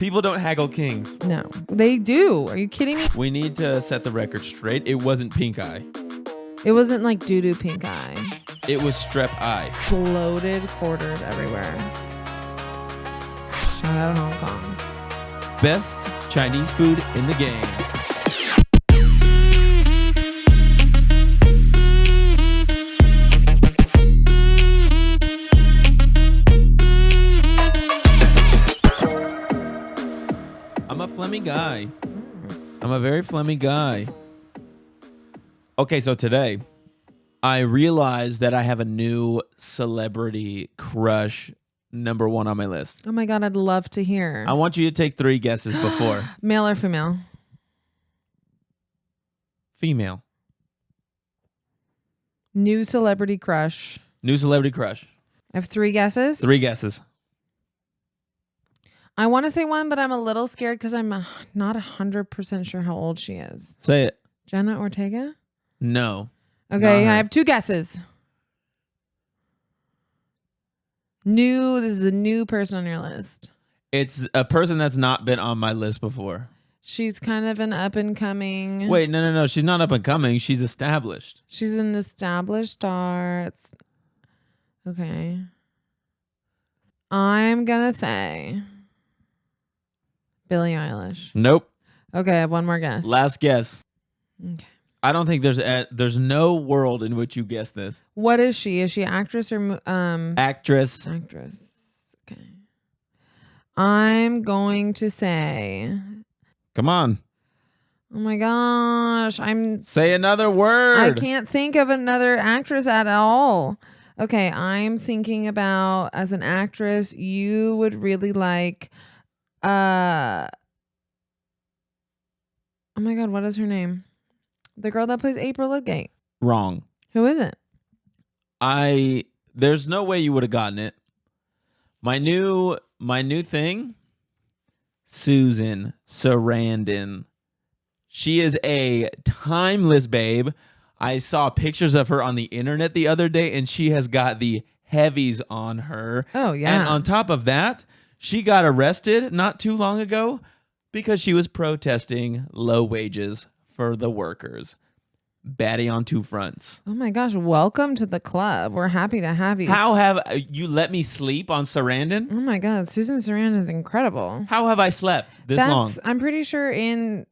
People don't haggle kings. No, they do. Are you kidding me? We need to set the record straight. It wasn't pink eye. It wasn't like doo-doo pink eye. It was strep eye. Bloated quarters everywhere. Shout out Hong Kong. Best Chinese food in the game. I'm a Fleming guy. I'm a very Fleming guy. Okay, so today I realized that I have a new celebrity crush number one on my list. Oh my God, I'd love to hear. I want you to take 3 guesses before. Male or female? Female. New celebrity crush. New celebrity crush. I have 3 guesses. 3 guesses. I want to say one, but I'm a little scared because I'm not 100% sure how old she is. Say it. Jenna Ortega? No. Okay, I have 2 guesses. This is a new person on your list. It's a person that's not been on my list before. She's kind of an up and coming. Wait, no. She's not up and coming. She's established. She's an established star. Okay. I'm going to say Billie Eilish. Nope. Okay, I have one more guess. Last guess. Okay. I don't think there's no world in which you guess this. What is she? Is she actress or Actress. Actress. Okay. I'm going to say. Come on. Oh my gosh, Say another word. I can't think of another actress at all. Okay, I'm thinking about as an actress, you would really like oh my God, what is her name? The girl that plays April Ludgate. Wrong. Who is it? There's no way you would have gotten it. My new thing, Susan Sarandon. She is a timeless babe. I saw pictures of her on the internet the other day, and she has got the heavies on her. Oh, yeah. And on top of that, she got arrested not too long ago because she was protesting low wages for the workers. Baddie on 2 fronts. Oh my gosh, welcome to the club. We're happy to have you. How have you let me sleep on Sarandon? Oh my God, Susan Sarandon is incredible. How have I slept this long? I'm pretty sure in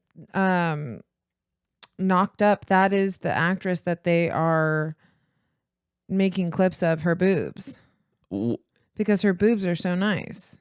Knocked Up, that is the actress that they are making clips of her boobs. Because her boobs are so nice.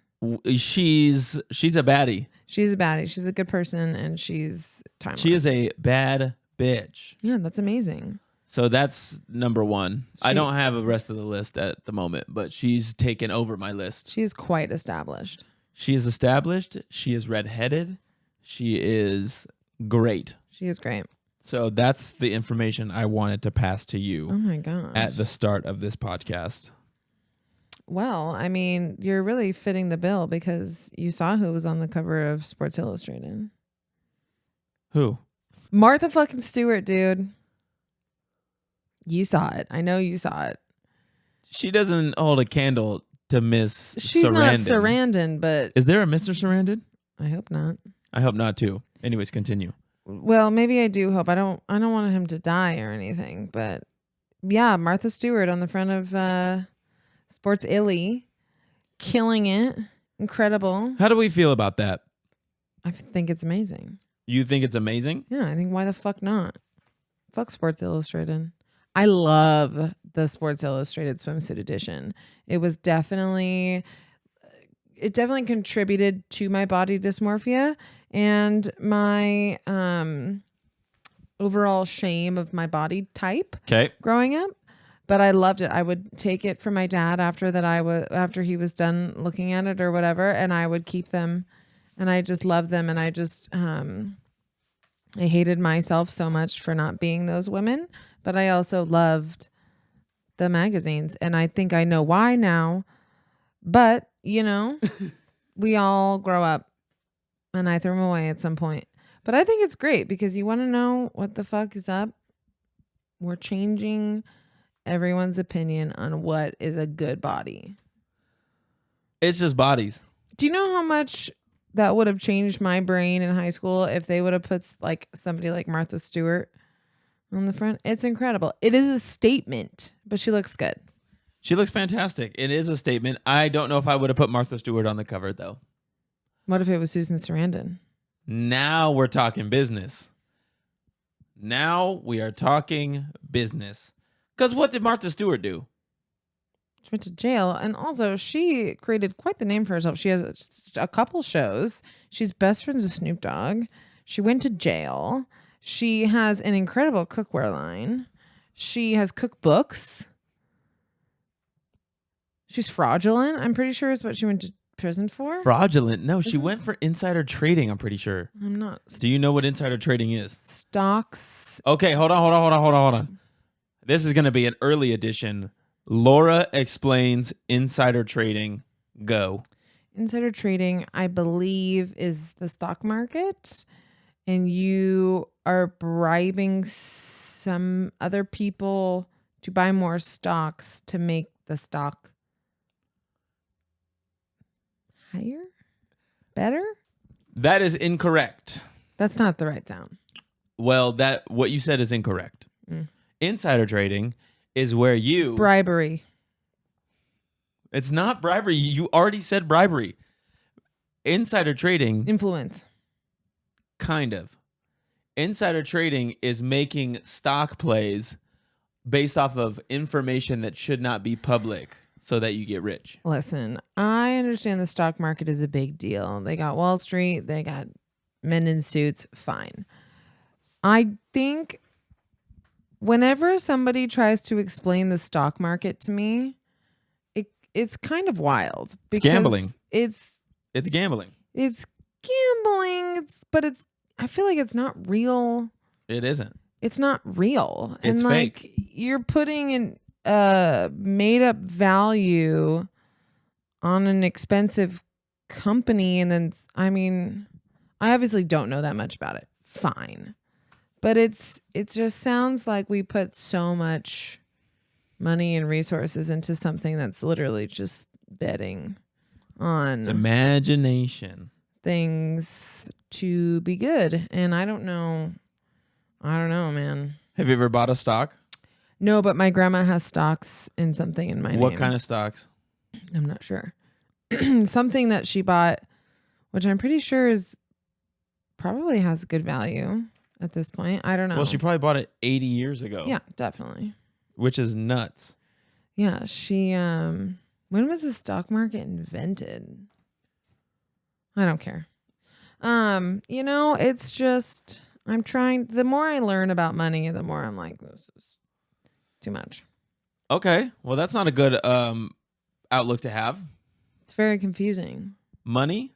She's a baddie. She's a baddie. She's a good person, and she's timeless. She is a bad bitch. Yeah, that's amazing. So that's number 1. I don't have the rest of the list at the moment, but she's taken over my list. She is quite established. She is established. She is redheaded. She is great. She is great. So that's the information I wanted to pass to you. Oh my gosh. At the start of this podcast. Well, I mean, you're really fitting the bill because you saw who was on the cover of Sports Illustrated. Who? Martha fucking Stewart, dude. You saw it. I know you saw it. She doesn't hold a candle to Miss She's Sarandon. not Sarandon, but... Is there a Mr. Sarandon? I hope not. I hope not, too. Anyways, continue. Well, maybe I do hope. I don't want him to die or anything, but yeah, Martha Stewart on the front of Sports Illy, killing it. Incredible. How do we feel about that? I think it's amazing. You think it's amazing? Yeah, I think why the fuck not? Fuck Sports Illustrated. I love the Sports Illustrated swimsuit edition. It definitely contributed to my body dysmorphia and my overall shame of my body type growing up. But I loved it. I would take it from my dad after he was done looking at it or whatever, and I would keep them, and I just loved them, and I just I hated myself so much for not being those women, but I also loved the magazines, and I think I know why now. But, you know, we all grow up, and I threw them away at some point. But I think it's great because you want to know what the fuck is up. We're changing everyone's opinion on what is a good body. It's just bodies. Do you know how much that would have changed my brain in high school if they would have put like somebody like Martha Stewart on the front. It's incredible. It is a statement, but she looks good. She looks fantastic. It is a statement. I don't know if I would have put Martha Stewart on the cover, though. What if it was Susan Sarandon? Now we're talking business. Now we are talking business. Because what did Martha Stewart do? She went to jail. And also, she created quite the name for herself. She has a couple shows. She's best friends with Snoop Dogg. She went to jail. She has an incredible cookware line. She has cookbooks. She's fraudulent, I'm pretty sure is what she went to prison for. Fraudulent? No, she went for insider trading, I'm pretty sure. I'm not. Do you know what insider trading is? Stocks. Okay, hold on. This is going to be an early edition. Laura explains insider trading. Go. Insider trading, I believe, is the stock market, and you are bribing some other people to buy more stocks to make the stock higher? Better? That is incorrect. That's not the right sound. Well, what you said is incorrect. Insider trading is where you... Bribery. It's not bribery. You already said bribery. Insider trading... Influence. Kind of. Insider trading is making stock plays based off of information that should not be public so that you get rich. Listen, I understand the stock market is a big deal. They got Wall Street. They got men in suits. Fine. I think whenever somebody tries to explain the stock market to me, it's kind of wild. It's gambling. It's gambling. It's gambling, but I feel like it's not real. It isn't. It's not real. It's and like fake. You're putting in made up value on an expensive company, and then I obviously don't know that much about it. Fine. But it just sounds like we put so much money and resources into something that's literally just betting on it's imagination. Things to be good. And I don't know, man. Have you ever bought a stock? No, but my grandma has stocks in something in my name. What kind of stocks? I'm not sure. Something that she bought, which I'm pretty sure probably has good value at this point. I don't know. Well, she probably bought it 80 years ago. Yeah, definitely. Which is nuts. Yeah, she when was the stock market invented? I don't care. It's just the more I learn about money, the more I'm like, this is too much. Okay. Well, that's not a good outlook to have. It's very confusing. Money?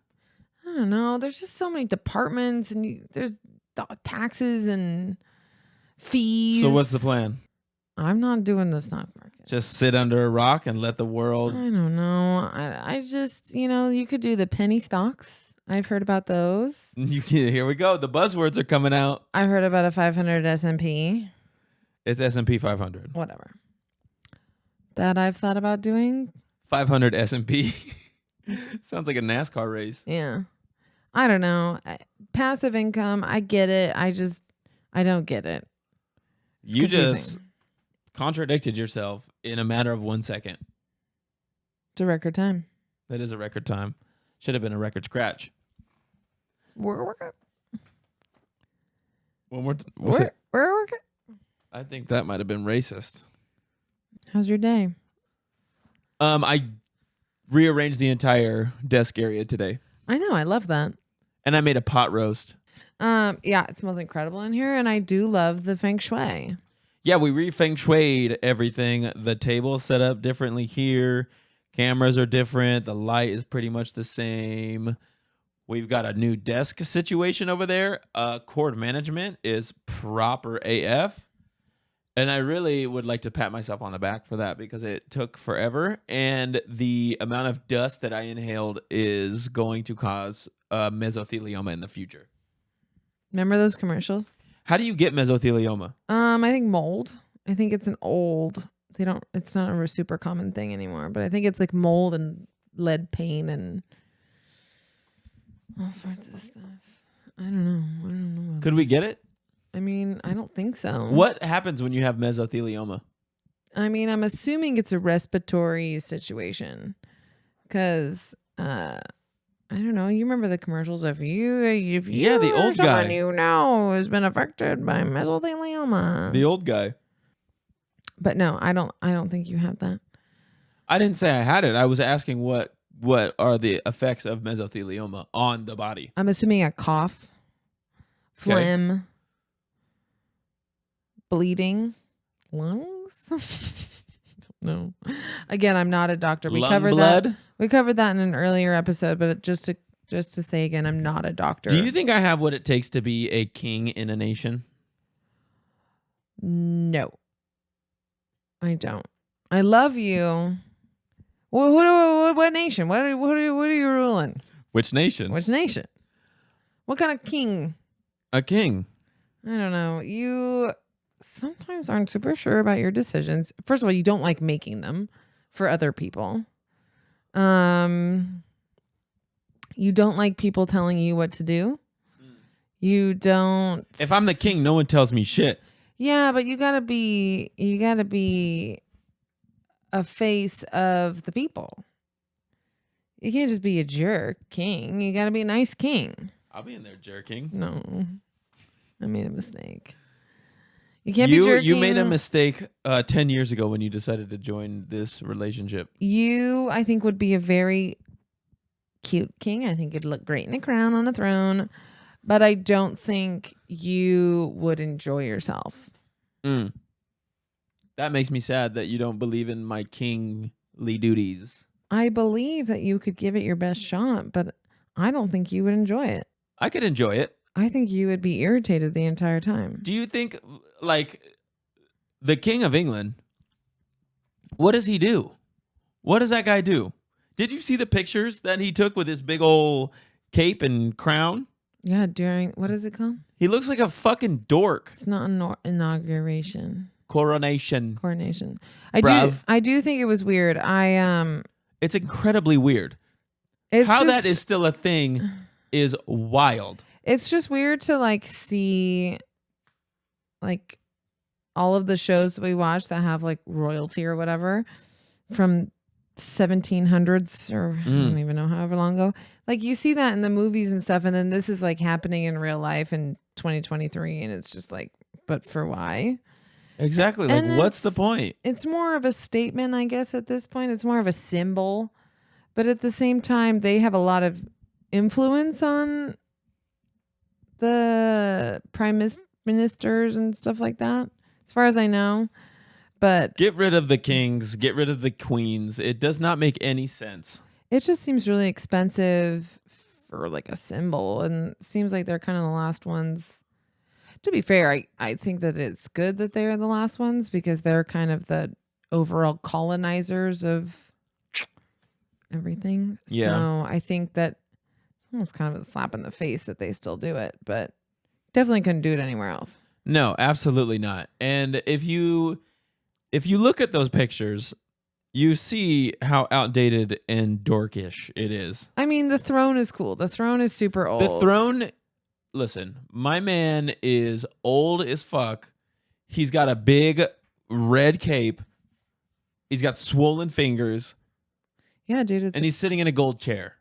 I don't know. There's just so many departments, and there's taxes and fees. So what's the plan? I'm not doing the stock market. Just sit under a rock and let the world... I don't know. I just, you could do the penny stocks. I've heard about those. Here we go. The buzzwords are coming out. I've heard about a 500 S&P. It's S&P 500. Whatever. That I've thought about doing. 500 S&P. Sounds like a NASCAR race. Yeah. I don't know. Passive income, I get it. I don't get it. It's you confusing. Just contradicted yourself in a matter of 1 second. It's a record time. That is a record time. Should have been a record scratch. We're One more. I think that might have been racist. How's your day? I rearranged the entire desk area today. I know. I love that. And I made a pot roast. Yeah, it smells incredible in here, and I do love the feng shui. Yeah, we re-feng shuied everything. The table is set up differently here. Cameras are different. The light is pretty much the same. We've got a new desk situation over there. Cord management is proper AF. And I really would like to pat myself on the back for that because it took forever. And the amount of dust that I inhaled is going to cause mesothelioma in the future. Remember those commercials? How do you get mesothelioma? I think mold. I think it's it's not a super common thing anymore, but I think it's like mold and lead paint and All sorts of stuff. I don't know. Could we get it? I mean, I don't think so. What happens when you have mesothelioma? I mean, I'm assuming it's a respiratory situation because I don't know. You remember the commercials? If you the old guy you know has been affected by mesothelioma. The old guy. But no, I don't think you have that. I didn't say I had it. I was asking what are the effects of mesothelioma on the body. I'm assuming a cough, phlegm, bleeding, lungs. No. Again, I'm not a doctor. We covered that in an earlier episode, but just to say again, I'm not a doctor. Do you think I have what it takes to be a king in a nation? No. I don't. I love you. What nation? What are you ruling? Which nation? Which nation? What kind of king? A king. I don't know. You sometimes aren't super sure about your decisions. First of all, you don't like making them for other people. You don't like people telling you what to do. You don't. If I'm the king, no one tells me shit. Yeah, but you gotta be a face of the people. You can't just be a jerk king. You gotta be a nice king. I'll be in there jerking. No, I made a mistake. You can't be jerking. You made a mistake 10 years ago when you decided to join this relationship. You, I think, would be a very cute king. I think you'd look great in a crown on a throne. But I don't think you would enjoy yourself. That makes me sad that you don't believe in my kingly duties. I believe that you could give it your best shot, but I don't think you would enjoy it. I could enjoy it. I think you would be irritated the entire time. Do you think, like, the King of England, what does he do? What does that guy do? Did you see the pictures that he took with his big old cape and crown? Yeah, what is it called? He looks like a fucking dork. It's not an inauguration. Coronation. I do think it was weird. It's incredibly weird. How that is still a thing is wild. It's just weird to like see like all of the shows that we watch that have like royalty or whatever from 1700s or I don't even know however long ago. Like you see that in the movies and stuff, and then this is like happening in real life in 2023, and it's just like, but for why? Exactly. Like, what's the point? It's more of a statement, I guess, at this point. It's more of a symbol. But at the same time, they have a lot of influence on the prime ministers and stuff like that, as far as I know. But get rid of the kings, get rid of the queens. It does not make any sense. It just seems really expensive for like a symbol, and it seems like they're kind of the last ones. To be fair, I think that it's good that they're the last ones because they're kind of the overall colonizers of everything. Yeah. So I think that it's almost kind of a slap in the face that they still do it, but definitely couldn't do it anywhere else. No, absolutely not. And if you look at those pictures, you see how outdated and dorkish it is. I mean, the throne is cool. The throne is super old. The throne, listen, my man is old as fuck. He's got a big red cape. He's got swollen fingers. Yeah, dude. And he's sitting in a gold chair.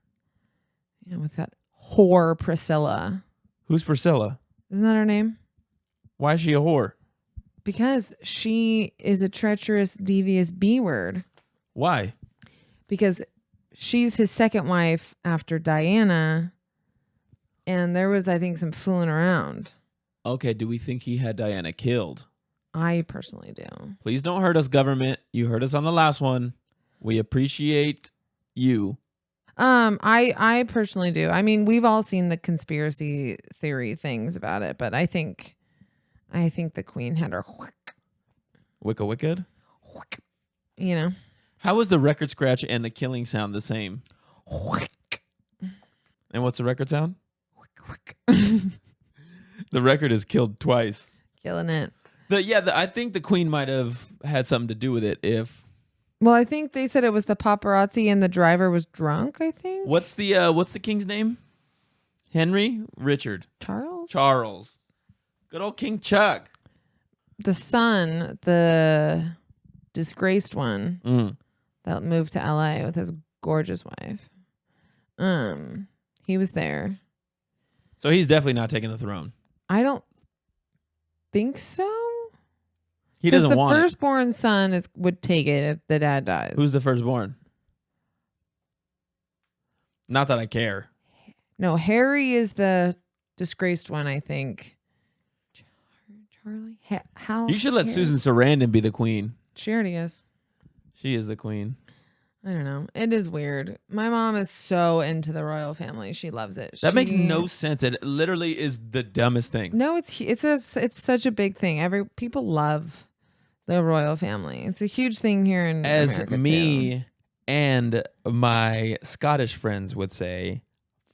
Yeah, with that whore Priscilla. Who's Priscilla? Isn't that her name? Why is she a whore? Because she is a treacherous, devious B-word. Why? Because she's his second wife after Diana, and there was, I think, some fooling around. Okay, do we think he had Diana killed? I personally do. Please don't hurt us, government. You heard us on the last one. We appreciate you. I personally do. I mean, we've all seen the conspiracy theory things about it, but I think the queen had her Wicca wicked? You know. How was the record scratch and the killing sound the same? And what's the record sound? The record is killed twice. Killing it. I think the queen might have had something to do with it if... Well, I think they said it was the paparazzi and the driver was drunk, I think. What's the king's name? Henry? Richard? Charles. Good old King Chuck. The son, the disgraced one that moved to LA with his gorgeous wife. He was there. So he's definitely not taking the throne. I don't think so. He doesn't want it. The firstborn son would take it if the dad dies. Who's the firstborn? Not that I care. No, Harry is the disgraced one, I think. Charlie? You should let Susan Sarandon be the queen. She already is. She is the queen. I don't know. It is weird. My mom is so into the royal family. She loves it. That makes no sense. It literally is the dumbest thing. No, it's such a big thing. People love the royal family. It's a huge thing here in America me too. And my Scottish friends would say,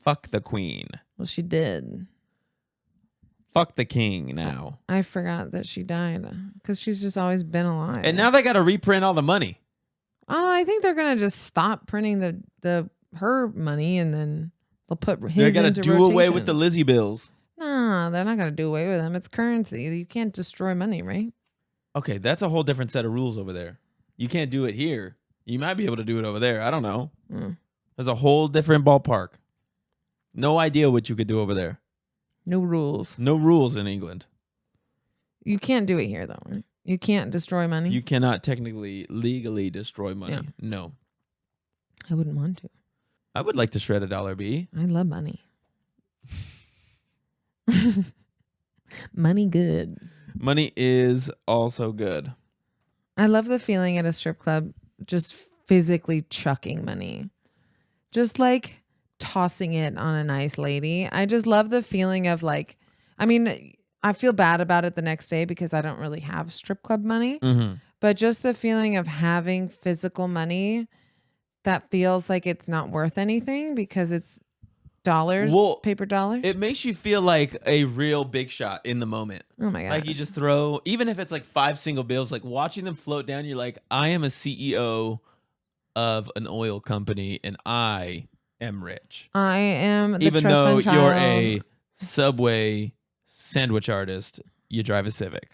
fuck the queen. Well, she did. Fuck the king now. I forgot that she died because she's just always been alive. And now they got to reprint all the money. Oh, I think they're gonna just stop printing her money and then they'll put his. They're gonna do away with the Lizzie bills. No, they're not gonna do away with them. It's currency. You can't destroy money, right? Okay, that's a whole different set of rules over there. You can't do it here. You might be able to do it over there. I don't know. There's a whole different ballpark. No idea what you could do over there. No rules. No rules in England. You can't do it here, though, right? You can't destroy money. You cannot technically, legally destroy money. Yeah. No. I wouldn't want to. I would like to shred a dollar B. I love money. Money good. Money is also good. I love the feeling at a strip club just physically chucking money. Just like tossing it on a nice lady. I just love the feeling of like, I mean, I feel bad about it the next day because I don't really have strip club money. But just the feeling of having physical money that feels like it's not worth anything because it's dollars, paper dollars. It makes you feel like a real big shot in the moment. Oh my God. Like you just throw, even if it's like 5 single bills, like watching them float down, you're like, I am a CEO of an oil company and I am rich. I am the even trust though fund child. You're a Subway sandwich artist, you drive a Civic.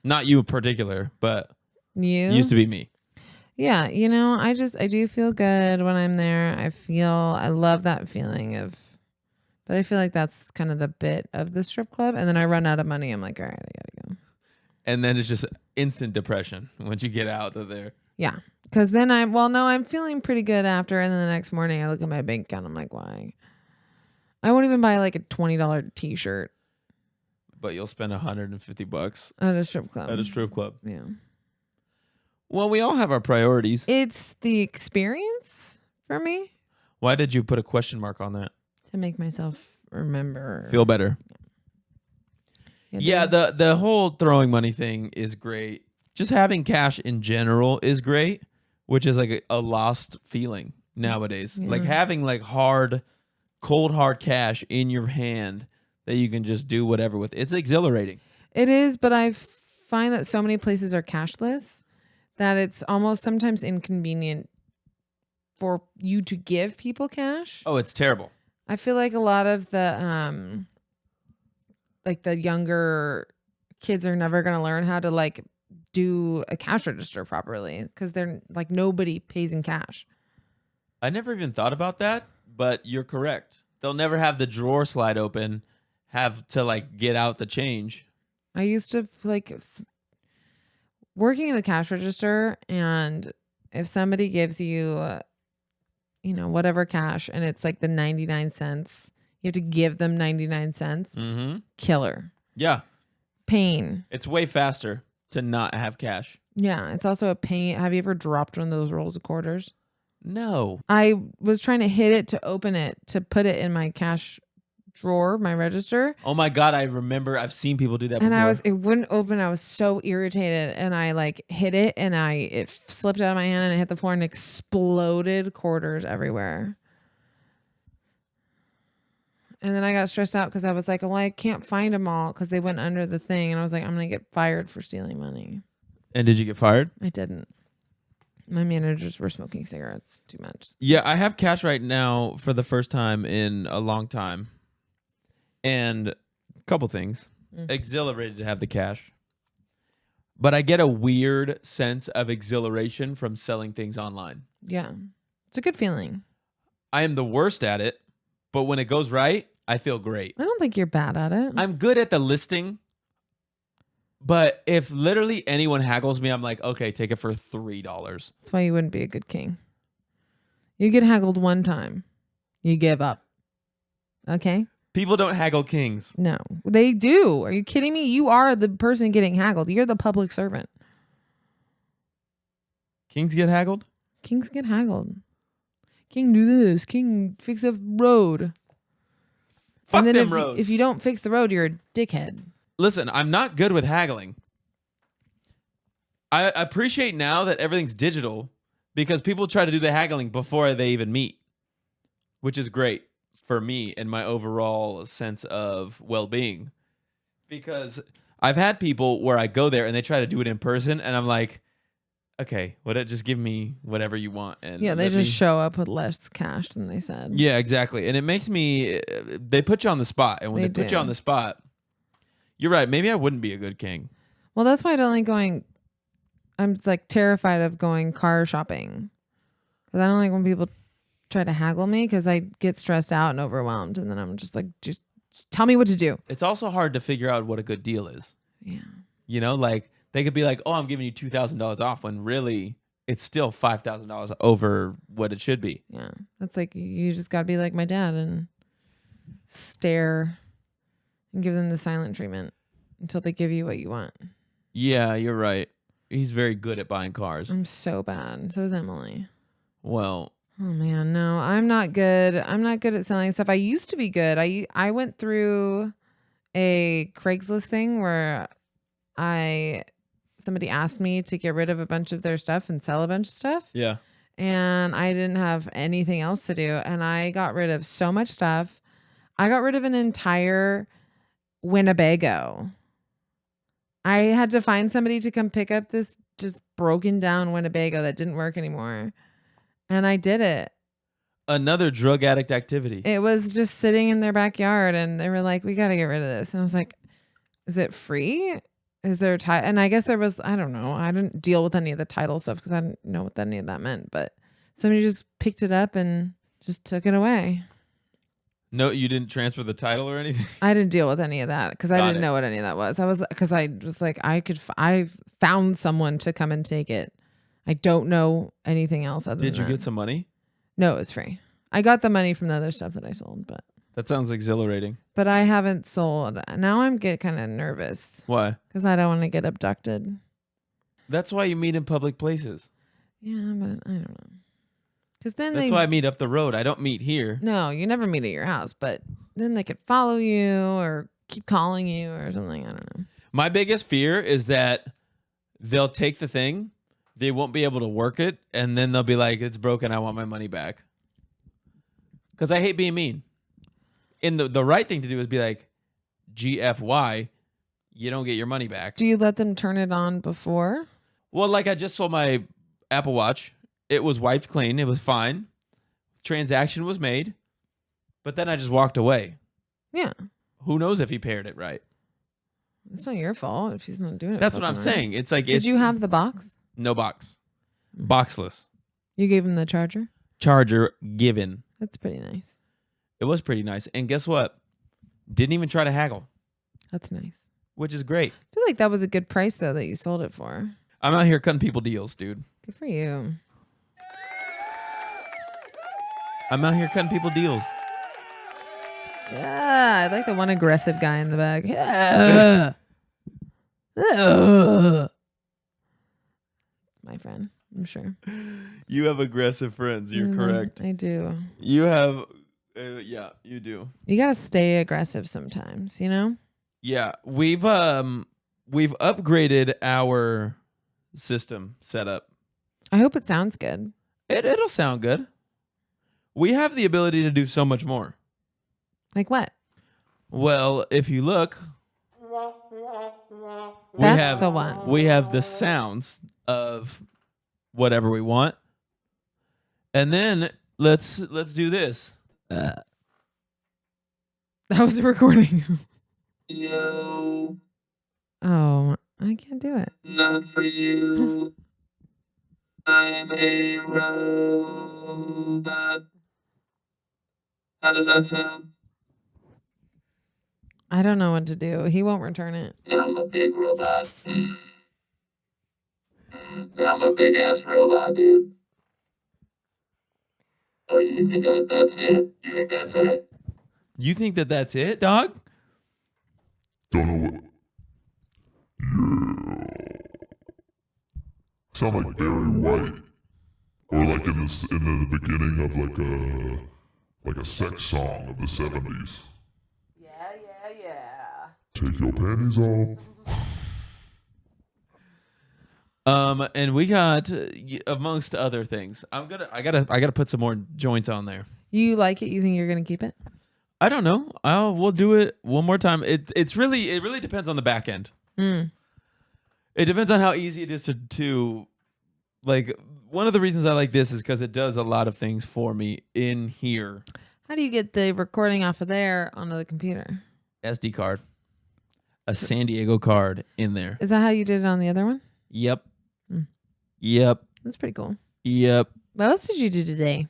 Not you in particular, but you used to be me. Yeah, you know, I do feel good when I'm there. I love that feeling of, but I feel like that's kind of the bit of the strip club. And then I run out of money. I'm like, all right, I gotta go. And then it's just instant depression once you get out of there. Yeah. Cause then I'm feeling pretty good after. And then the next morning I look at my bank account. I'm like, why? I won't even buy like a $20 t-shirt. But you'll spend $150 at a strip club. At a strip club. Yeah. Well, we all have our priorities. It's the experience for me. Why did you put a question mark on that? To make myself remember. Feel better. Yeah, the whole throwing money thing is great. Just having cash in general is great, which is like a lost feeling nowadays. Yeah. Like having like cold hard cash in your hand that you can just do whatever with. It's exhilarating. It is, but I find that so many places are cashless that it's almost sometimes inconvenient for you to give people cash. Oh, it's terrible. I feel like a lot of the younger kids are never going to learn how to like do a cash register properly because they're like nobody pays in cash. I never even thought about that, but you're correct. They'll never have the drawer slide open, have to like get out the change. I used to like working in the cash register, and if somebody gives you, whatever cash, and it's like the 99 cents, you have to give them 99 cents. Mm-hmm. Killer. Yeah. Pain. It's way faster to not have cash. Yeah. It's also a pain. Have you ever dropped one of those rolls of quarters? No. I was trying to hit it to open it, to put it in my cash drawer, my register. Oh my God, I remember. I've seen people do that before. And it wouldn't open. I was so irritated, and I like hit it, and it slipped out of my hand, and it hit the floor and exploded quarters everywhere. And then I got stressed out because I was like, well, I can't find them all because they went under the thing. And I was like, I'm going to get fired for stealing money. And did you get fired? I didn't. My managers were smoking cigarettes too much. Yeah, I have cash right now for the first time in a long time. And a couple things. Exhilarated to have the cash. But I get a weird sense of exhilaration from selling things online. Yeah. It's a good feeling. I am the worst at it, but when it goes right, I feel great. I don't think you're bad at it. I'm good at the listing, but if literally anyone haggles me, I'm like, okay, take it for $3. That's why you wouldn't be a good king. You get haggled one time. You give up. Okay? People don't haggle kings. No, they do. Are you kidding me? You are the person getting haggled. You're the public servant. Kings get haggled? Kings get haggled. King, do this. King, fix the road. Fuck and then them roads. If you don't fix the road, you're a dickhead. Listen, I'm not good with haggling. I appreciate now that everything's digital because people try to do the haggling before they even meet, which is great for me and my overall sense of well-being. Because I've had people where I go there and they try to do it in person and I'm like, okay, just give me whatever you want. And yeah, they just show up with less cash than they said. Yeah, exactly. And it makes me, they put you on the spot. And when they put you on the spot, you're right. Maybe I wouldn't be a good king. Well, that's why I don't like going. I'm like terrified of going car shopping. Because I don't like when people try to haggle me because I get stressed out and overwhelmed. And then I'm just like, just tell me what to do. It's also hard to figure out what a good deal is. Yeah. You know, like they could be like, oh, I'm giving you $2,000 off when really it's still $5,000 over what it should be. Yeah. That's like, you just got to be like my dad and stare and give them the silent treatment until they give you what you want. Yeah, you're right. He's very good at buying cars. I'm so bad. So is Emily. Well. Oh man, no, I'm not good. I'm not good at selling stuff. I used to be good. I went through a Craigslist thing where somebody asked me to get rid of a bunch of their stuff and sell a bunch of stuff. Yeah. And I didn't have anything else to do. And I got rid of so much stuff. I got rid of an entire Winnebago. I had to find somebody to come pick up this just broken down Winnebago that didn't work anymore. And I did it. Another drug addict activity. It was just sitting in their backyard and they were like, we got to get rid of this. And I was like, is it free? Is there title? And I guess there was, I don't know. I didn't deal with any of the title stuff because I didn't know what any of that meant. But somebody just picked it up and just took it away. No, you didn't transfer the title or anything? I didn't deal with any of that because I didn't know what any of that was. I was like, I found someone to come and take it. I don't know anything else other than that. Did you get some money? No, it was free. I got the money from the other stuff that I sold, but that sounds exhilarating. But I haven't sold. Now I'm kind of nervous. Why? Because I don't want to get abducted. That's why you meet in public places. Yeah, but I don't know. Because then that's why I meet up the road. I don't meet here. No, you never meet at your house, but then they could follow you or keep calling you or something. I don't know. My biggest fear is that they'll take the thing, they won't be able to work it, and then they'll be like, it's broken, I want my money back. Because I hate being mean. And the right thing to do is be like, GFY, you don't get your money back. Do you let them turn it on before? Well, like I just sold my Apple Watch. It was wiped clean. It was fine. Transaction was made. But then I just walked away. Yeah. Who knows if he paired it right? It's not your fault if he's not doing it. That's what I'm saying. It's like, did you have the box? No box. Boxless. You gave him the charger? Charger given. That's pretty nice. It was pretty nice. And guess what? Didn't even try to haggle. That's nice. Which is great. I feel like that was a good price, though, that you sold it for. I'm out here cutting people deals, dude. Good for you. I'm out here cutting people deals. Yeah, I like the one aggressive guy in the back. Yeah. My friend, I'm sure. You have aggressive friends. You're correct. I do. You have, yeah, you do. You gotta stay aggressive sometimes, you know? Yeah, we've upgraded our system setup. I hope it sounds good. It'll sound good. We have the ability to do so much more. Like what? Well, if you look, That's the one. We have the sounds of whatever we want. And then let's do this. That was a recording. Yo. Oh, I can't do it. Not for you. I'm a robot. How does that sound? I don't know what to do. He won't return it. I'm a big robot. I'm a big ass robot, dude. Oh, you think that's it? You think that's it? You think that that's it, dog? Don't know what. Sound like Barry White, or like in the beginning of like a sex song of the 70s. Yeah. Take your panties off. And we got amongst other things. I gotta put some more joints on there. You like it? You think you're gonna keep it? I don't know. We'll do it one more time. It really depends on the back end. It depends on how easy it is to like. One of the reasons I like this is because it does a lot of things for me in here. How do you get the recording off of there onto the computer? SD card, a San Diego card in there. Is that how you did it on the other one? Yep. Yep. That's pretty cool. Yep. What else did you do today?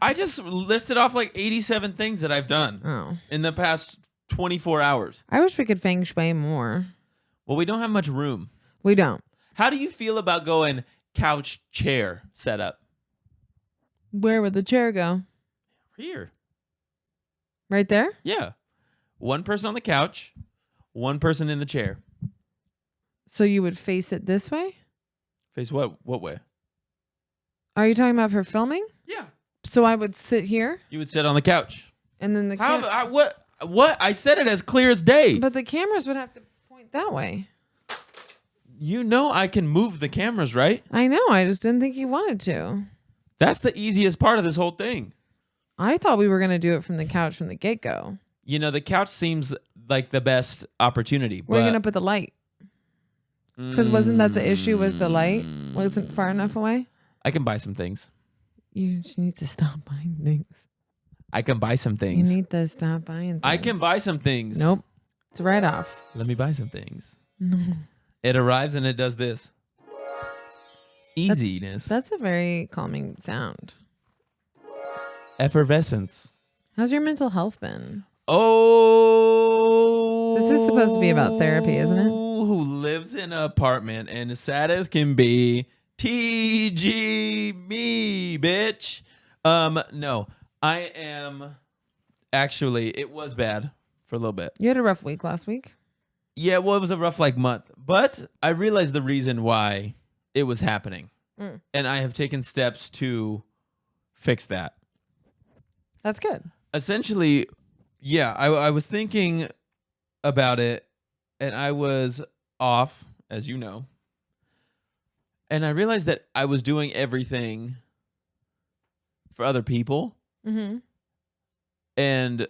I just listed off like 87 things that I've done in the past 24 hours. I wish we could feng shui more. Well, we don't have much room. We don't. How do you feel about going couch chair setup? Where would the chair go? Here. Right there? Yeah. One person on the couch, one person in the chair. So you would face it this way? Face what? What way? Are you talking about for filming? Yeah. So I would sit here? You would sit on the couch. And then the what? I said it as clear as day. But the cameras would have to point that way. You know I can move the cameras, right? I know. I just didn't think you wanted to. That's the easiest part of this whole thing. I thought we were going to do it from the couch from the get-go. You know, the couch seems like the best opportunity. We're going to put the light. Because wasn't that the issue, was the light wasn't far enough away? I can buy some things. You need to stop buying things. I can buy some things. You need to stop buying things. I can buy some things. Nope. It's right off. Let me buy some things. No. It arrives and it does this. Easiness. That's a very calming sound. Effervescence. How's your mental health been? Oh. This is supposed to be about therapy, isn't it? Who lives in an apartment and as sad as can be. TG me, bitch. No. I am actually, it was bad for a little bit. You had a rough week last week. Yeah, well, it was a rough month, but I realized the reason why it was happening, and I have taken steps to fix that. That's good. Essentially, yeah, I was thinking about it, and I was off, as you know, and I realized that I was doing everything for other people, and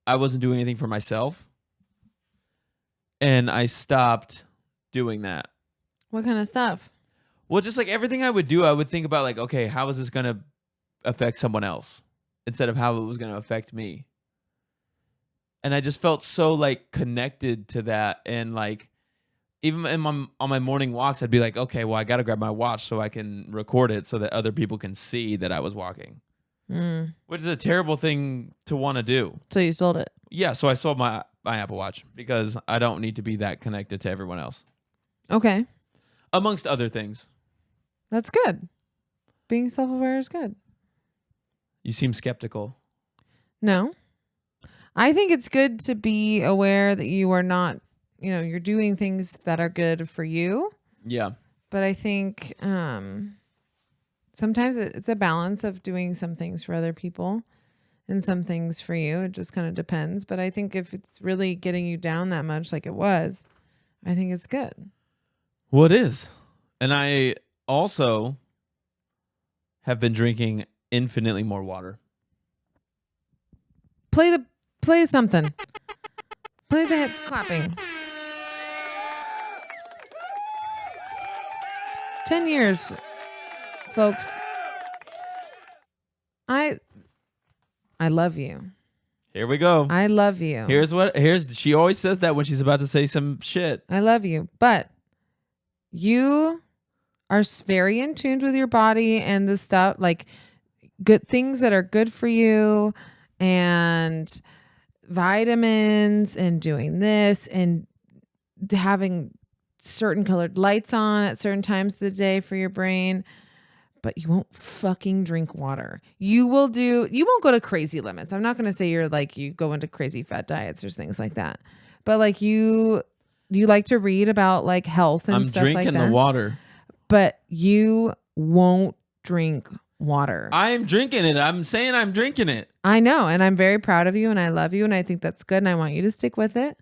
I wasn't doing anything for myself. And I stopped doing that. What kind of stuff? Well, just like everything I would do, I would think about like, okay, how is this going to affect someone else instead of how it was going to affect me? And I just felt so like connected to that. And like, even on my morning walks, I'd be like, okay, well, I got to grab my watch so I can record it so that other people can see that I was walking. Which is a terrible thing to want to do. So you sold it? Yeah, so I sold my Apple Watch because I don't need to be that connected to everyone else. Okay. Amongst other things. That's good. Being self-aware is good. You seem skeptical. No. I think it's good to be aware that you are not, you're doing things that are good for you. Yeah. But I think sometimes it's a balance of doing some things for other people and some things for you. It just kind of depends. But I think if it's really getting you down that much like it was, I think it's good. Well, it is. And I also have been drinking infinitely more water. Play something. Play the head clapping. 10 years, folks. I love you. Here we go. I love you. She always says that when she's about to say some shit. I love you. But you are very in tune with your body and the stuff, like good things that are good for you and vitamins and doing this and having certain colored lights on at certain times of the day for your brain. But you won't fucking drink water. You won't go to crazy limits. I'm not going to say you're like, you go into crazy fat diets or things like that. But like you like to read about like health and stuff like that. I'm drinking the water. But you won't drink water. I am drinking it. I'm saying I'm drinking it. I know. And I'm very proud of you and I love you. And I think that's good. And I want you to stick with it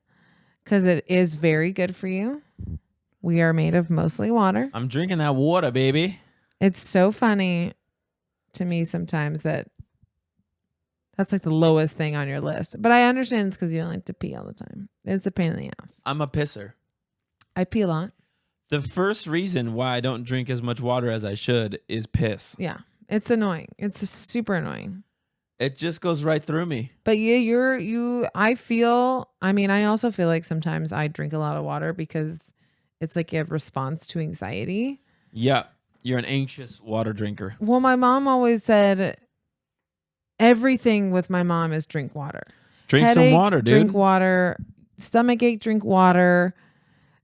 because it is very good for you. We are made of mostly water. I'm drinking that water, baby. It's so funny to me sometimes that that's like the lowest thing on your list. But I understand it's because you don't like to pee all the time. It's a pain in the ass. I'm a pisser. I pee a lot. The first reason why I don't drink as much water as I should is piss. Yeah. It's annoying. It's super annoying. It just goes right through me. But yeah, I also feel like sometimes I drink a lot of water because it's like a response to anxiety. Yeah. You're an anxious water drinker. Well, my mom always said everything with my mom is drink water. Drink some water, dude. Drink water. Stomach ache, drink water.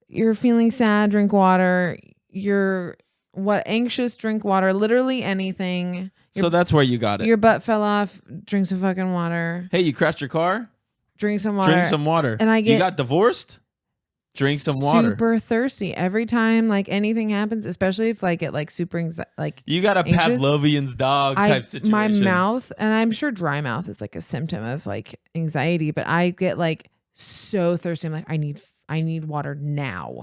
You're feeling sad, drink water. You're anxious, drink water. Literally anything. So that's where you got it. Your butt fell off, drink some fucking water. Hey, you crashed your car? Drink some water. Drink some water. And you got divorced? Drink some water. Super thirsty every time like anything happens, especially if like it like super like you got a anxious. Pavlovian's dog type situation. My mouth, and I'm sure dry mouth is like a symptom of like anxiety, but I get like so thirsty. I'm like, I need water now.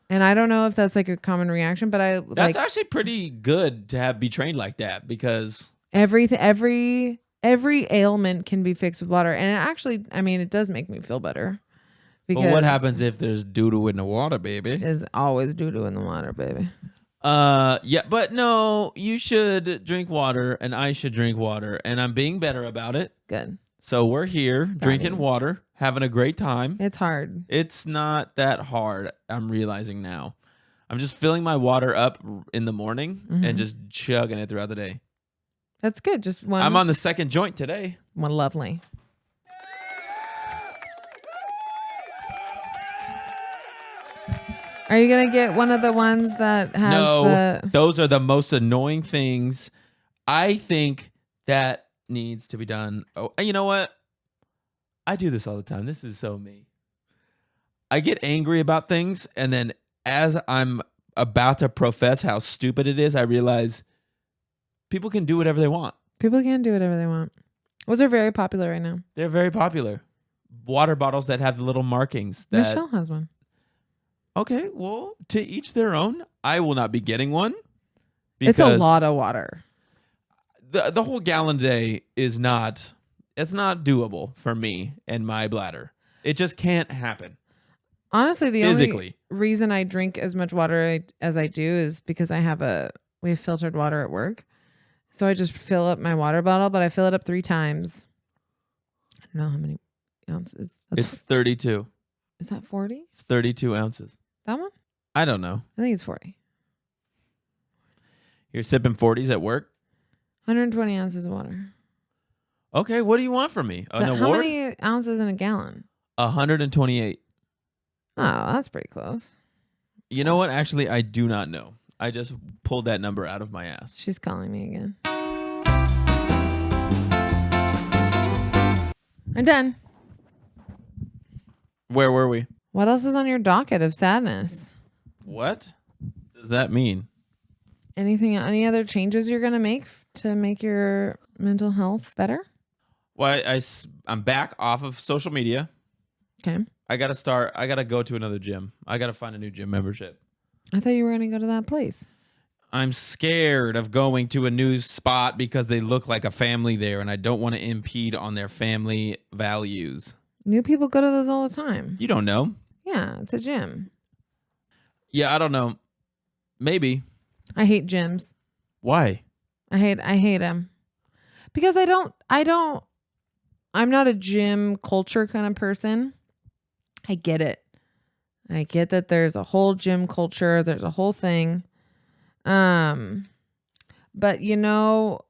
And I don't know if that's like a common reaction, but that's actually pretty good to be trained like that because every ailment can be fixed with water. And it does make me feel better. But what happens if there's doo-doo in the water, baby? There's always doo-doo in the water, baby. Yeah, but no, you should drink water and I should drink water. And I'm being better about it. Good. So we're here drinking water, having a great time. It's hard. It's not that hard, I'm realizing now. I'm just filling my water up in the morning and just chugging it throughout the day. That's good. Just one. I'm on the second joint today. One lovely. Are you going to get one of the ones that has those are the most annoying things. I think that needs to be done. Oh, you know what? I do this all the time. This is so me. I get angry about things, and then as I'm about to profess how stupid it is, I realize people can do whatever they want. People can do whatever they want. Those are very popular right now. They're very popular. Water bottles that have the little markings. Michelle has one. Okay, well, to each their own. I will not be getting one. It's a lot of water. The whole gallon a day it's not doable for me and my bladder. It just can't happen. Honestly, the only reason I drink as much water as I do is because we have filtered water at work. So I just fill up my water bottle, but I fill it up 3 times. I don't know how many ounces. It's 32. Is that 40? It's 32 ounces. That one? I don't know. I think it's 40. You're sipping 40s at work? 120 ounces of water. Okay, what do you want from me? An award? How many ounces in a gallon? 128. Oh, that's pretty close. You know what? Actually, I do not know. I just pulled that number out of my ass. She's calling me again. I'm done. Where were we? What else is on your docket of sadness? What does that mean? Any other changes you're going to make to make your mental health better? Well, I'm back off of social media. Okay. I got to go to another gym. I got to find a new gym membership. I thought you were going to go to that place. I'm scared of going to a new spot because they look like a family there and I don't want to impede on their family values. New people go to those all the time. You don't know. Yeah, it's a gym. Yeah, I don't know. Maybe. I hate gyms. Why? I hate them. Because I don't I'm not a gym culture kind of person. I get it. I get that there's a whole gym culture. There's a whole thing. But you know,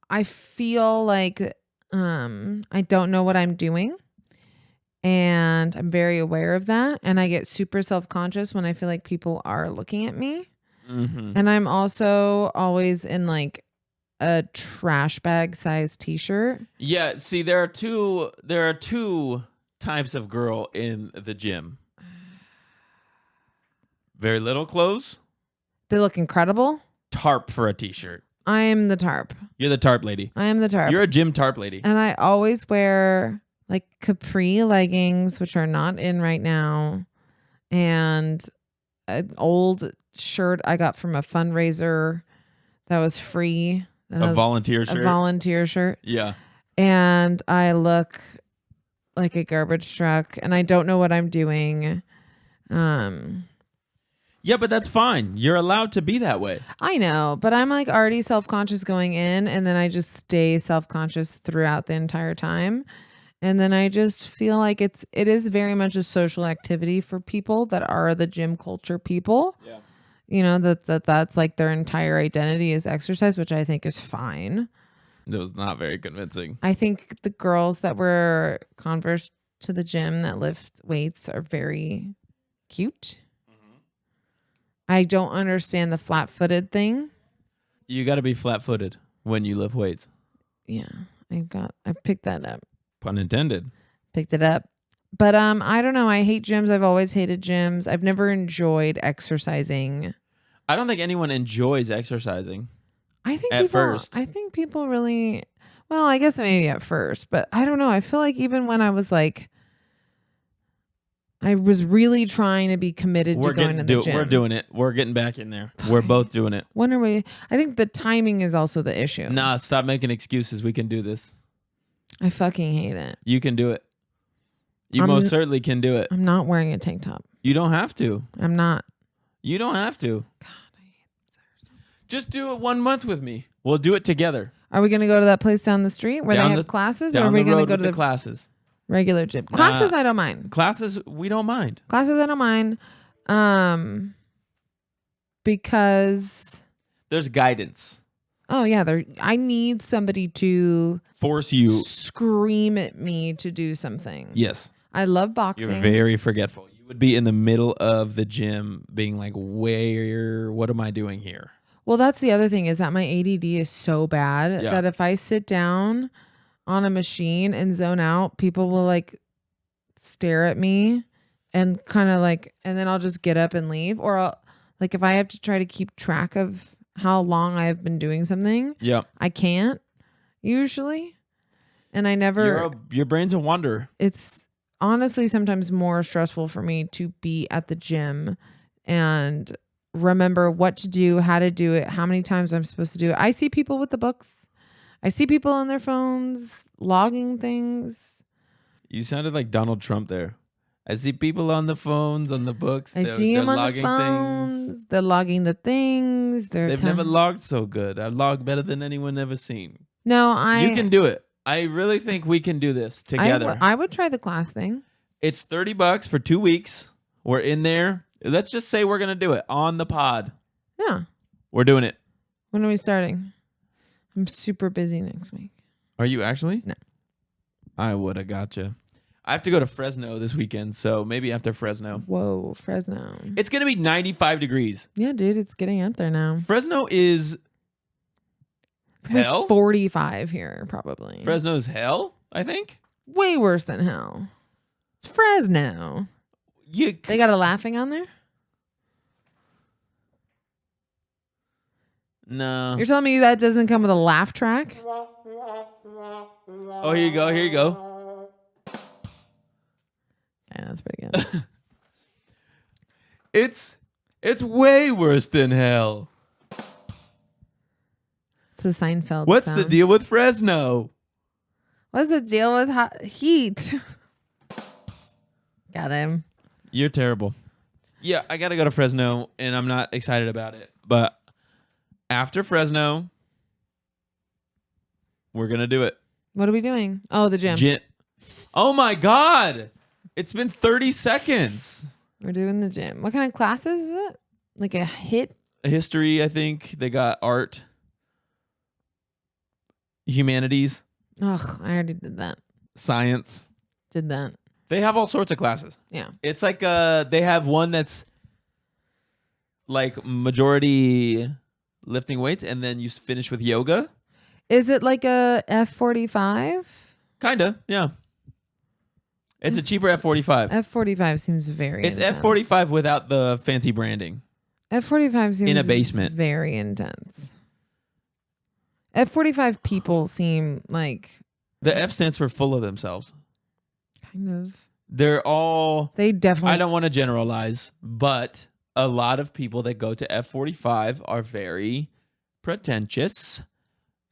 I feel like I don't know what I'm doing. And I'm very aware of that. And I get super self-conscious when I feel like people are looking at me. Mm-hmm. And I'm also always in like a trash bag size t-shirt. Yeah, see, there are two types of girl in the gym. Very little clothes. They look incredible. Tarp for a t-shirt. I am the tarp. You're the tarp lady. I am the tarp. You're a gym tarp lady. And I always wear like capri leggings, which are not in right now, and an old shirt I got from a fundraiser that was free. A volunteer shirt. A volunteer shirt. Yeah. And I look like a garbage truck, and I don't know what I'm doing. Yeah, but that's fine. You're allowed to be that way. I know, but I'm like already self-conscious going in, and then I just stay self-conscious throughout the entire time. And then I just feel like it is very much a social activity for people that are the gym culture people. Yeah. You know, that's like their entire identity is exercise, which I think is fine. It was not very convincing. I think the girls that wear Converse to the gym that lift weights are very cute. Mm-hmm. I don't understand the flat-footed thing. You got to be flat-footed when you lift weights. Yeah, I picked that up. Pun intended. Picked it up. But I don't know. I hate gyms. I've always hated gyms. I've never enjoyed exercising. I don't think anyone enjoys exercising. I think at first. I think people really, well, I guess maybe at first, but I don't know. I feel like even when I was like, I was really trying to be committed to going to the gym. We're doing it. We're getting back in there. We're both doing it. When are we? I think the timing is also the issue. Nah, stop making excuses. We can do this. I fucking hate it. You can do it. You most certainly can do it. I'm not wearing a tank top. You don't have to. I'm not. You don't have to. God, I hate it. Just do it 1 month with me. We'll do it together. Are we going to go to that place down the street where they have classes? Or are we going to go to the classes? Regular gym. Classes, I don't mind. Classes, we don't mind. Classes, I don't mind. Because there's guidance. Oh, yeah. I need somebody to force you, scream at me to do something. Yes. I love boxing. You're very forgetful. You would be in the middle of the gym being like, what am I doing here? Well, that's the other thing is that my ADD is so bad that if I sit down on a machine and zone out, people will like stare at me and kind of like, and then I'll just get up and leave. Or I'll, like if I have to try to keep track of how long I've been doing something, I can't usually. And I never. Your brain's a wonder. It's honestly sometimes more stressful for me to be at the gym and remember what to do, how to do it, how many times I'm supposed to do it. I see people with the books. I see people on their phones logging things. You sounded like Donald Trump there. I see people on the phones, on the books. I see them on the phones. Things. They're logging the things. They've never logged so good. I log better than anyone ever seen. No, You can do it. I really think we can do this together. I would try the class thing. It's $30 for 2 weeks. We're in there. Let's just say we're going to do it on the pod. Yeah. We're doing it. When are we starting? I'm super busy next week. Are you actually? No. I would have gotcha. I have to go to Fresno this weekend, so maybe after Fresno. Whoa, Fresno. It's going to be 95 degrees. Yeah, dude, it's getting up there now. Fresno is hell? Like 45 here, probably. Fresno is hell, I think. Way worse than hell. It's Fresno. They got a laughing on there? No. You're telling me that doesn't come with a laugh track? Oh, here you go. Here you go. Yeah, that's pretty good. It's way worse than hell. It's a Seinfeld What's sound. the deal with Fresno? What's the deal with heat? Got him. You're terrible. Yeah, I got to go to Fresno, and I'm not excited about it. But after Fresno, we're going to do it. What are we doing? Oh, the gym. Oh my God. It's been 30 seconds. We're doing the gym. What kind of classes is it? Like a hit? History, I think. They got art. Humanities. Ugh, I already did that. Science. Did that. They have all sorts of classes. Yeah. It's like they have one that's like majority lifting weights, and then you finish with yoga. Is it like a F45? Kinda, yeah. It's a cheaper F45. F45 seems very It's intense. F45 without the fancy branding. F45 seems in a basement. very intense. F45 people seem like The F stands for full of themselves. kind of. They're all. They definitely. I don't want to generalize, but a lot of people that go to F45 are very pretentious,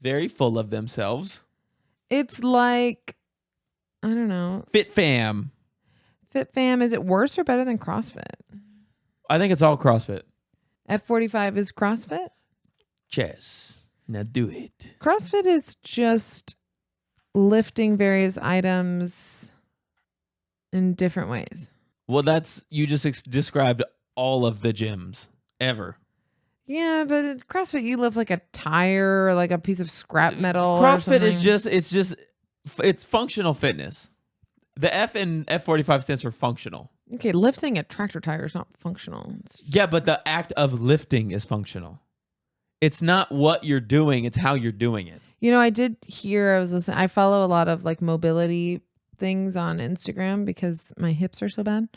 very full of themselves. It's like, I don't know. Fit fam. Fit fam, is it worse or better than CrossFit? I think it's all CrossFit. F45 is CrossFit? Chess. Now do it. CrossFit is just lifting various items in different ways. Well, that's you just described all of the gyms ever. Yeah, but at CrossFit you lift like a tire or like a piece of scrap metal. CrossFit is it's functional fitness. The F in F45 stands for functional. Okay, lifting a tractor tire is not functional. Yeah, but the act of lifting is functional. It's not what you're doing, it's how you're doing it. You know, I did hear, I was listening, I follow a lot of like mobility things on Instagram because my hips are so bad.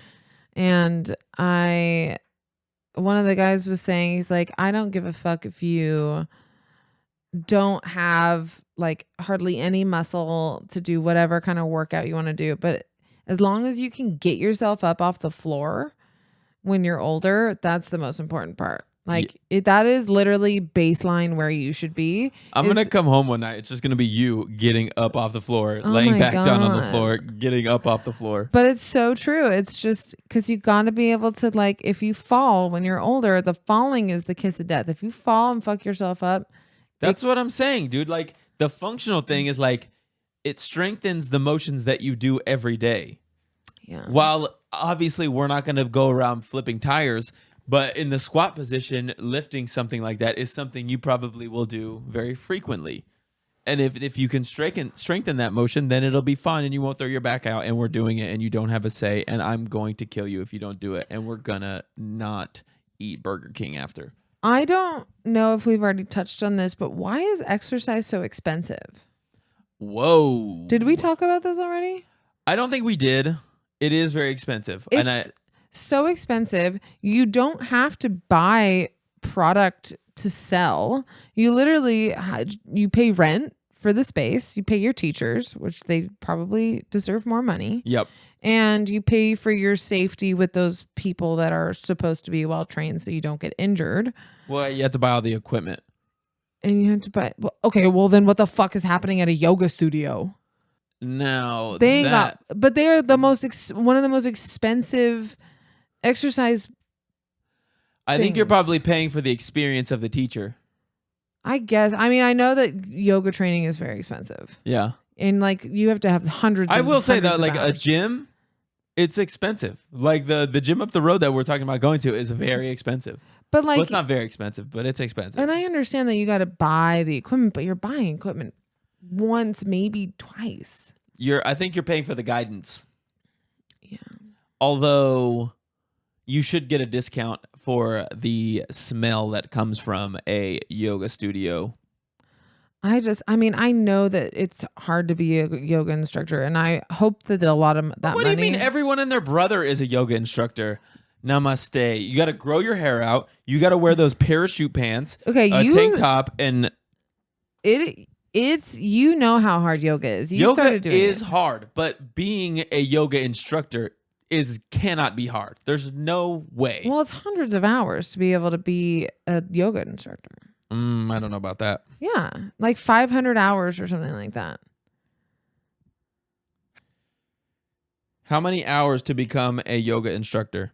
And one of the guys was saying, he's like, I don't give a fuck if you don't have like hardly any muscle to do whatever kind of workout you want to do. But as long as you can get yourself up off the floor when you're older, that's the most important part. Like that is literally baseline where you should be. I'm going to come home one night. It's just going to be you getting up off the floor, laying back down on the floor, getting up off the floor. But it's so true. It's just because you got to be able to, like, if you fall when you're older, the falling is the kiss of death. If you fall and fuck yourself up. That's what I'm saying, dude. Like the functional thing is like it strengthens the motions that you do every day. Yeah. While obviously we're not going to go around flipping tires, but in the squat position, lifting something like that is something you probably will do very frequently. And if you can strengthen that motion, then it'll be fun and you won't throw your back out and we're doing it and you don't have a say and I'm going to kill you if you don't do it and we're gonna not eat Burger King after. I don't know if we've already touched on this, but why is exercise so expensive? Whoa. Did we talk about this already? I don't think we did. It is very expensive. It's so expensive. You don't have to buy product to sell. You literally you pay rent for the space. You pay your teachers, which they probably deserve more money. Yep. And you pay for your safety with those people that are supposed to be well trained so you don't get injured. Well, you have to buy all the equipment. And you have to buy. Okay, well then what the fuck is happening at a yoga studio? No, but they're the one of the most expensive exercise. I think you're probably paying for the experience of the teacher. I guess. I mean, I know that yoga training is very expensive. Yeah. And like you have to have hundreds. I will say that of like hours. a gym, it's expensive. Like the gym up the road that we're talking about going to is very expensive. But like, well, it's not very expensive, but it's expensive. And I understand that you got to buy the equipment, but you're buying equipment once, maybe twice. I think you're paying for the guidance. Yeah. Although you should get a discount for the smell that comes from a yoga studio. I know that it's hard to be a yoga instructor, and I hope that a lot of that What money. do you mean everyone and their brother is a yoga instructor? Namaste. You got to grow your hair out. You got to wear those parachute pants. Okay, a tank top, and it's you know how hard yoga is. Yoga is hard, but being a yoga instructor cannot be hard. There's no way. Well, it's hundreds of hours to be able to be a yoga instructor. I don't know about that. Yeah, like 500 hours or something like that. How many hours to become a yoga instructor?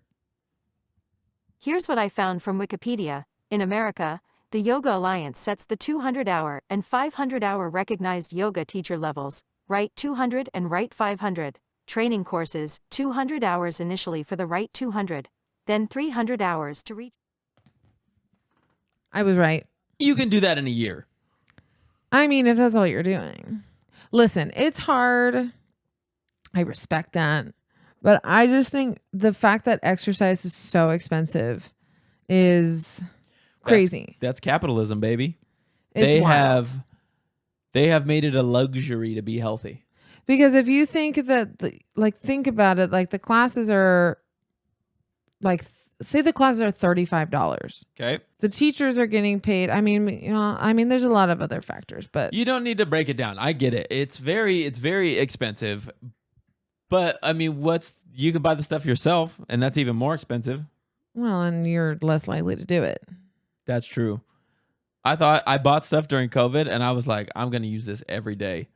Here's what I found from Wikipedia. In America, the Yoga Alliance sets the 200-hour and 500-hour recognized yoga teacher levels, right 200 and right 500. Training courses, 200 hours initially for the right 200, then 300 hours to reach. I was right. You can do that in a year. I mean, if that's all you're doing. Listen, it's hard. I respect that. But I just think the fact that exercise is so expensive is crazy. That's capitalism, baby. It's wild. They have made it a luxury to be healthy. Because if you think that, think about it, like the classes are, like, say the classes are $35. Okay. The teachers are getting paid. I mean, there's a lot of other factors, but you don't need to break it down. I get it. It's very expensive. But I mean, you can buy the stuff yourself, and that's even more expensive. Well, and you're less likely to do it. That's true. I bought stuff during COVID, and I was like, I'm going to use this every day.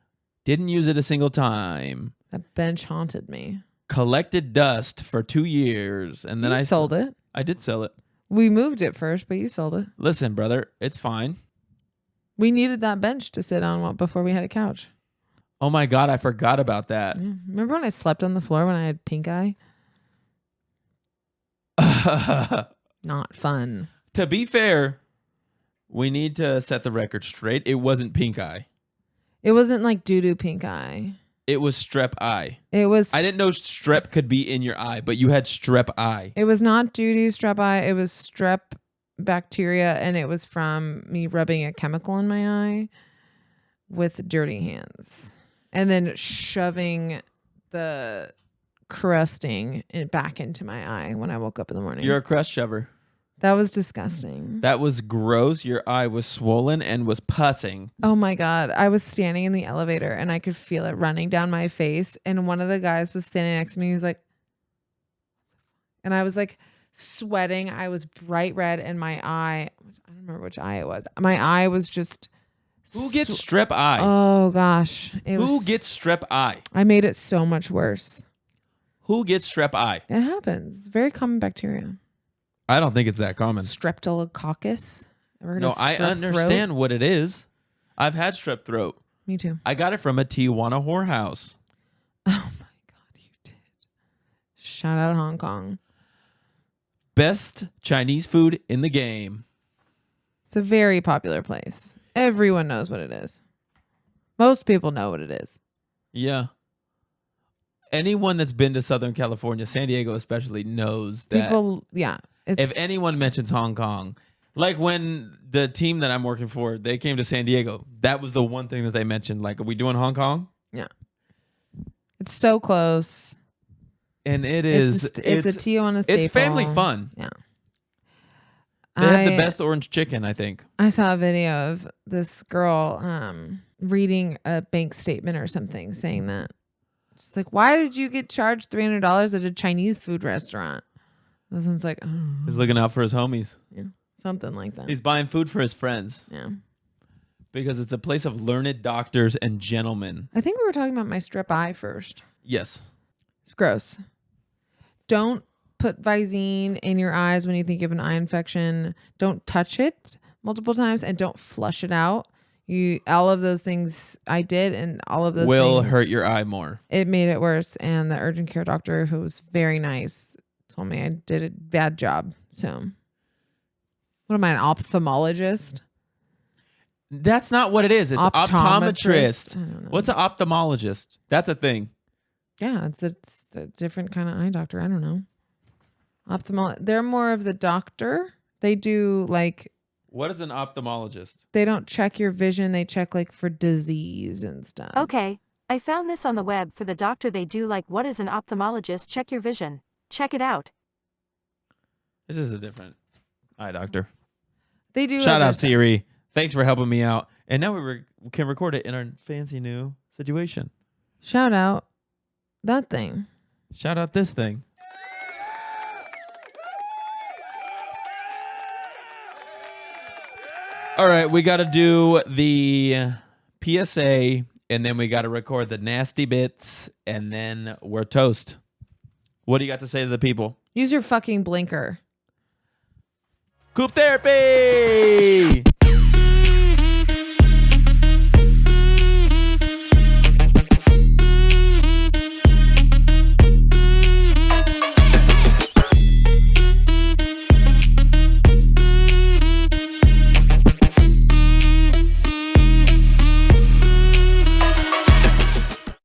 Didn't use it a single time. That bench haunted me. Collected dust for 2 years, and then I sold it. I did sell it. We moved it first, but you sold it. Listen, brother, it's fine. We needed that bench to sit on before we had a couch. Oh my God, I forgot about that. Yeah. Remember when I slept on the floor when I had pink eye? Not fun. To be fair, we need to set the record straight. It wasn't pink eye. It wasn't like doo-doo pink eye. It was strep eye. It was. I didn't know strep could be in your eye, but you had strep eye. It was not doo-doo strep eye. It was strep bacteria, and it was from me rubbing a chemical in my eye with dirty hands. And then shoving the crusting back into my eye when I woke up in the morning. You're a crust shover. That was disgusting. That was gross. Your eye was swollen and was pussing. Oh my God. I was standing in the elevator and I could feel it running down my face. And one of the guys was standing next to me. He was like, and I was like sweating. I was bright red and my eye, I don't remember which eye it was. My eye was just. Who gets strep eye? Oh gosh. Who gets strep eye? I made it so much worse. Who gets strep eye? It happens. It's very common bacteria. I don't think it's that common. Streptococcus. No, I understand what it is. I've had strep throat. Me too. I got it from a Tijuana whorehouse. Oh my God, you did. Shout out Hong Kong. Best Chinese food in the game. It's a very popular place. Everyone knows what it is. Most people know what it is. Yeah. Anyone that's been to Southern California, San Diego especially, knows that. People, yeah. If anyone mentions Hong Kong, like when the team that I'm working for, they came to San Diego, that was the one thing that they mentioned. Like, are we doing Hong Kong? Yeah. It's so close. And it is. It's a Tijuana staple. It's family fun. Yeah. They have the best orange chicken, I think. I saw a video of this girl reading a bank statement or something saying that. She's like, why did you get charged $300 at a Chinese food restaurant? This one's like, oh. He's looking out for his homies. Yeah, something like that. He's buying food for his friends. Yeah. Because it's a place of learned doctors and gentlemen. I think we were talking about my strep eye first. Yes. It's gross. Don't put Visine in your eyes when you think you have an eye infection. Don't touch it multiple times and don't flush it out. All of those things I did, and all of those will things hurt your eye more. It made it worse. And the urgent care doctor, who was very nice, told me I did a bad job. So, what am I, an ophthalmologist? That's not what it is. It's optometrist. I don't know. What's an ophthalmologist? That's a thing. Yeah, it's a different kind of eye doctor. I don't know. They're more of the doctor. They do like. What is an ophthalmologist? They don't check your vision. They check like for disease and stuff. Okay, I found this on the web. For the doctor, they do like, what is an ophthalmologist? Check your vision. Check it out. This is a different eye doctor. They do. Shout out Siri. Thanks for helping me out. And now we can record it in our fancy new situation. Shout out that thing. Shout out this thing. All right, we got to do the PSA, and then we got to record the nasty bits, and then we're toast. What do you got to say to the people? Use your fucking blinker. Coop therapy.